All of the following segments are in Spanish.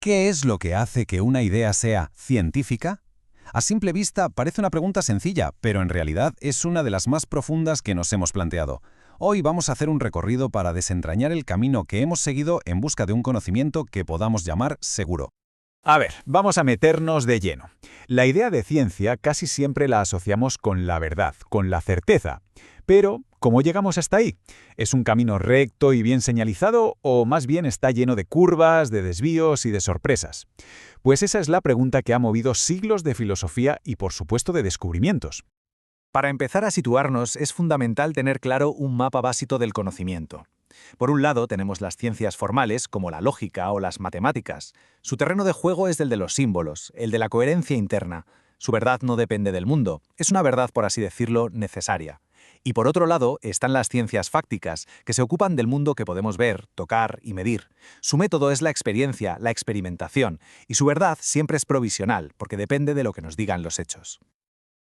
¿Qué es lo que hace que una idea sea científica? A simple vista parece una pregunta sencilla, pero en realidad es una de las más profundas que nos hemos planteado. Hoy vamos a hacer un recorrido para desentrañar el camino que hemos seguido en busca de un conocimiento que podamos llamar seguro. A ver, vamos a meternos de lleno. La idea de ciencia casi siempre la asociamos con la verdad, con la certeza. Pero, ¿cómo llegamos hasta ahí? ¿Es un camino recto y bien señalizado o más bien está lleno de curvas, de desvíos y de sorpresas? Pues esa es la pregunta que ha movido siglos de filosofía y por supuesto de descubrimientos. Para empezar a situarnos, es fundamental tener claro un mapa básico del conocimiento. Por un lado, tenemos las ciencias formales, como la lógica o las matemáticas. Su terreno de juego es el de los símbolos, el de la coherencia interna. Su verdad no depende del mundo, es una verdad, por así decirlo, necesaria. Y por otro lado, están las ciencias fácticas, que se ocupan del mundo que podemos ver, tocar y medir. Su método es la experiencia, la experimentación, y su verdad siempre es provisional, porque depende de lo que nos digan los hechos.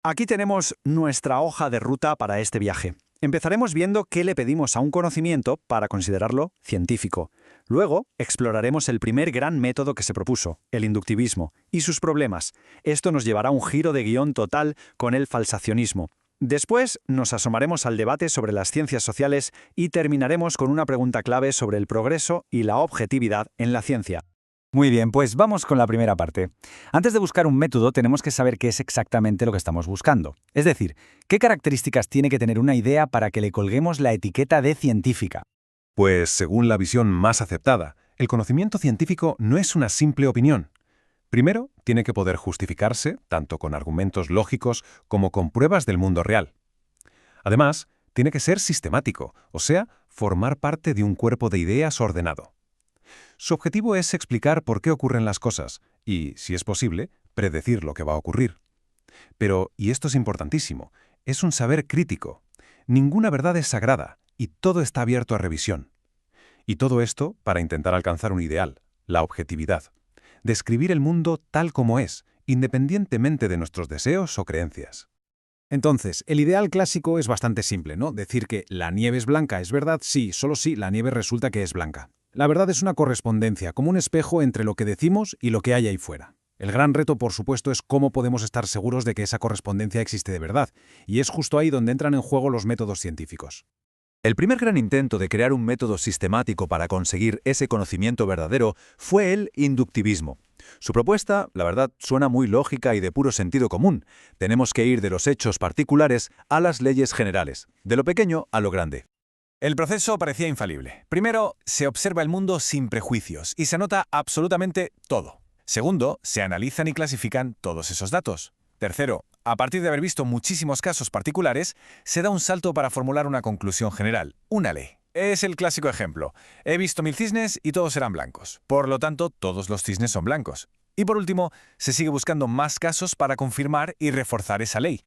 Aquí tenemos nuestra hoja de ruta para este viaje. Empezaremos viendo qué le pedimos a un conocimiento para considerarlo científico. Luego, exploraremos el primer gran método que se propuso, el inductivismo, y sus problemas. Esto nos llevará a un giro de guión total con el falsacionismo. Después, nos asomaremos al debate sobre las ciencias sociales y terminaremos con una pregunta clave sobre el progreso y la objetividad en la ciencia. Muy bien, pues vamos con la primera parte. Antes de buscar un método, tenemos que saber qué es exactamente lo que estamos buscando. Es decir, ¿qué características tiene que tener una idea para que le colguemos la etiqueta de científica? Pues, según la visión más aceptada, el conocimiento científico no es una simple opinión. Primero, tiene que poder justificarse, tanto con argumentos lógicos como con pruebas del mundo real. Además, tiene que ser sistemático, o sea, formar parte de un cuerpo de ideas ordenado. Su objetivo es explicar por qué ocurren las cosas y, si es posible, predecir lo que va a ocurrir. Pero, y esto es importantísimo, es un saber crítico. Ninguna verdad es sagrada y todo está abierto a revisión. Y todo esto para intentar alcanzar un ideal, la objetividad. Describir el mundo tal como es, independientemente de nuestros deseos o creencias. Entonces, el ideal clásico es bastante simple, ¿no? Decir que la nieve es blanca es verdad, sí, solo si la nieve resulta que es blanca. La verdad es una correspondencia, como un espejo entre lo que decimos y lo que hay ahí fuera. El gran reto, por supuesto, es cómo podemos estar seguros de que esa correspondencia existe de verdad, y es justo ahí donde entran en juego los métodos científicos. El primer gran intento de crear un método sistemático para conseguir ese conocimiento verdadero fue el inductivismo. Su propuesta, la verdad, suena muy lógica y de puro sentido común. Tenemos que ir de los hechos particulares a las leyes generales, de lo pequeño a lo grande. El proceso parecía infalible. Primero, se observa el mundo sin prejuicios y se anota absolutamente todo. Segundo, se analizan y clasifican todos esos datos. Tercero, a partir de haber visto muchísimos casos particulares, se da un salto para formular una conclusión general, una ley. Es el clásico ejemplo. He visto 1000 cisnes y todos eran blancos. Por lo tanto, todos los cisnes son blancos. Y por último, se sigue buscando más casos para confirmar y reforzar esa ley.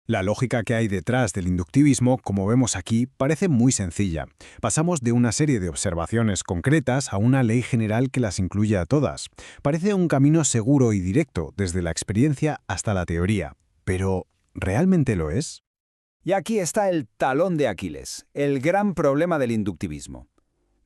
La lógica que hay detrás del inductivismo, como vemos aquí, parece muy sencilla. Pasamos de una serie de observaciones concretas a una ley general que las incluye a todas. Parece un camino seguro y directo, desde la experiencia hasta la teoría. Pero, ¿realmente lo es? Y aquí está el talón de Aquiles, el gran problema del inductivismo.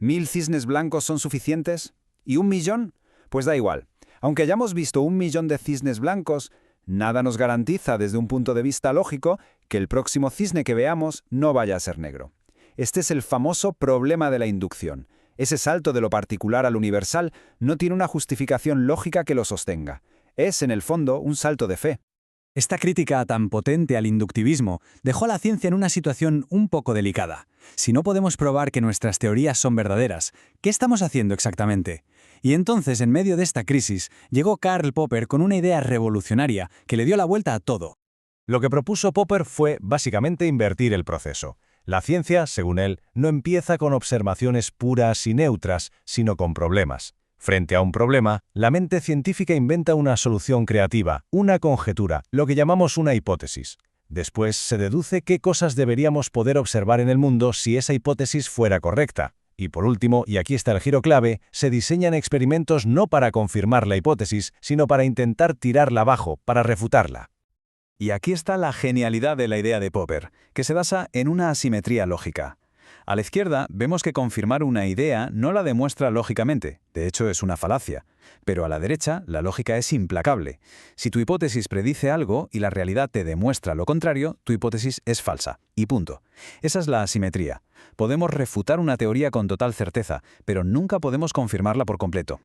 ¿1000 cisnes blancos son suficientes? ¿Y 1.000.000? Pues da igual. Aunque hayamos visto 1.000.000 de cisnes blancos, nada nos garantiza desde un punto de vista lógico que el próximo cisne que veamos no vaya a ser negro. Este es el famoso problema de la inducción. Ese salto de lo particular al universal no tiene una justificación lógica que lo sostenga. Es, en el fondo, un salto de fe. Esta crítica tan potente al inductivismo dejó a la ciencia en una situación un poco delicada. Si no podemos probar que nuestras teorías son verdaderas, ¿qué estamos haciendo exactamente? Y entonces, en medio de esta crisis, llegó Karl Popper con una idea revolucionaria que le dio la vuelta a todo. Lo que propuso Popper fue básicamente invertir el proceso. La ciencia, según él, no empieza con observaciones puras y neutras, sino con problemas. Frente a un problema, la mente científica inventa una solución creativa, una conjetura, lo que llamamos una hipótesis. Después se deduce qué cosas deberíamos poder observar en el mundo si esa hipótesis fuera correcta. Y por último, y aquí está el giro clave, se diseñan experimentos no para confirmar la hipótesis, sino para intentar tirarla abajo, para refutarla. Y aquí está la genialidad de la idea de Popper, que se basa en una asimetría lógica. A la izquierda vemos que confirmar una idea no la demuestra lógicamente, de hecho es una falacia. Pero a la derecha la lógica es implacable. Si tu hipótesis predice algo y la realidad te demuestra lo contrario, tu hipótesis es falsa. Y punto. Esa es la asimetría. Podemos refutar una teoría con total certeza, pero nunca podemos confirmarla por completo.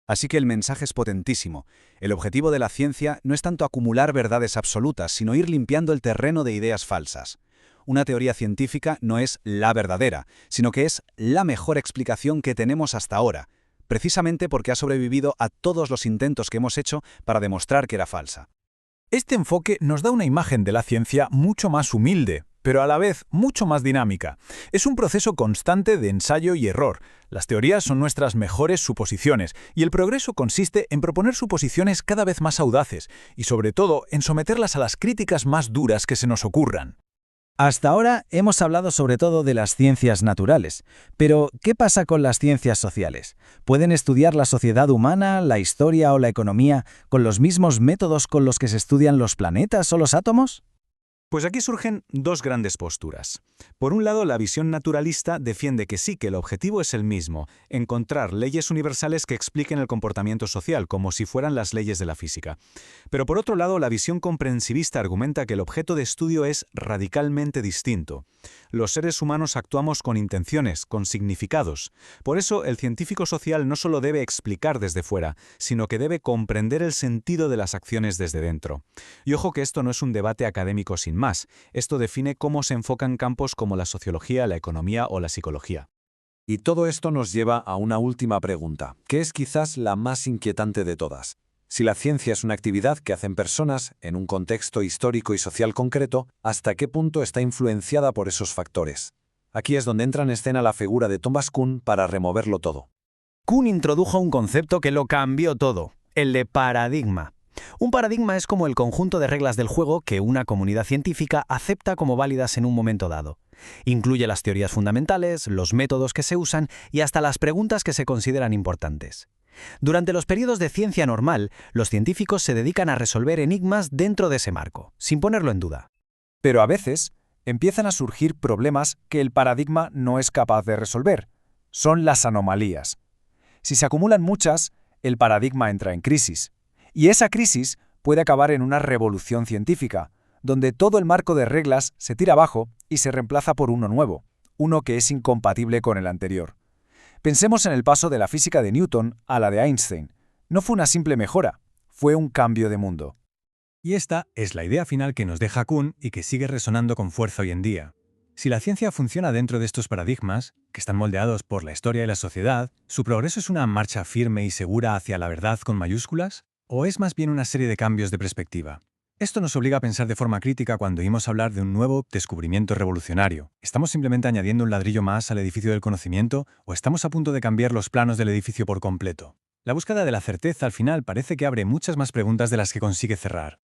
Así que el mensaje es potentísimo. El objetivo de la ciencia no es tanto acumular verdades absolutas, sino ir limpiando el terreno de ideas falsas. Una teoría científica no es la verdadera, sino que es la mejor explicación que tenemos hasta ahora, precisamente porque ha sobrevivido a todos los intentos que hemos hecho para demostrar que era falsa. Este enfoque nos da una imagen de la ciencia mucho más humilde, pero a la vez mucho más dinámica. Es un proceso constante de ensayo y error. Las teorías son nuestras mejores suposiciones, y el progreso consiste en proponer suposiciones cada vez más audaces, y sobre todo en someterlas a las críticas más duras que se nos ocurran. Hasta ahora hemos hablado sobre todo de las ciencias naturales, pero ¿qué pasa con las ciencias sociales? ¿Pueden estudiar la sociedad humana, la historia o la economía con los mismos métodos con los que se estudian los planetas o los átomos? Pues aquí surgen dos grandes posturas. Por un lado, la visión naturalista defiende que sí, que el objetivo es el mismo, encontrar leyes universales que expliquen el comportamiento social, como si fueran las leyes de la física. Pero por otro lado, la visión comprensivista argumenta que el objeto de estudio es radicalmente distinto. Los seres humanos actuamos con intenciones, con significados. Por eso, el científico social no solo debe explicar desde fuera, sino que debe comprender el sentido de las acciones desde dentro. Y ojo que esto no es un debate académico sin más. Esto define cómo se enfocan campos como la sociología, la economía o la psicología. Y todo esto nos lleva a una última pregunta, que es quizás la más inquietante de todas. Si la ciencia es una actividad que hacen personas en un contexto histórico y social concreto, ¿hasta qué punto está influenciada por esos factores? Aquí es donde entra en escena la figura de Thomas Kuhn para removerlo todo. Kuhn introdujo un concepto que lo cambió todo, el de paradigma. Un paradigma es como el conjunto de reglas del juego que una comunidad científica acepta como válidas en un momento dado. Incluye las teorías fundamentales, los métodos que se usan y hasta las preguntas que se consideran importantes. Durante los periodos de ciencia normal, los científicos se dedican a resolver enigmas dentro de ese marco, sin ponerlo en duda. Pero a veces empiezan a surgir problemas que el paradigma no es capaz de resolver. Son las anomalías. Si se acumulan muchas, el paradigma entra en crisis. Y esa crisis puede acabar en una revolución científica, donde todo el marco de reglas se tira abajo y se reemplaza por uno nuevo, uno que es incompatible con el anterior. Pensemos en el paso de la física de Newton a la de Einstein. No fue una simple mejora, fue un cambio de mundo. Y esta es la idea final que nos deja Kuhn y que sigue resonando con fuerza hoy en día. Si la ciencia funciona dentro de estos paradigmas, que están moldeados por la historia y la sociedad, ¿su progreso es una marcha firme y segura hacia la verdad con mayúsculas? ¿O es más bien una serie de cambios de perspectiva? Esto nos obliga a pensar de forma crítica cuando oímos hablar de un nuevo descubrimiento revolucionario. ¿Estamos simplemente añadiendo un ladrillo más al edificio del conocimiento o estamos a punto de cambiar los planos del edificio por completo? La búsqueda de la certeza al final parece que abre muchas más preguntas de las que consigue cerrar.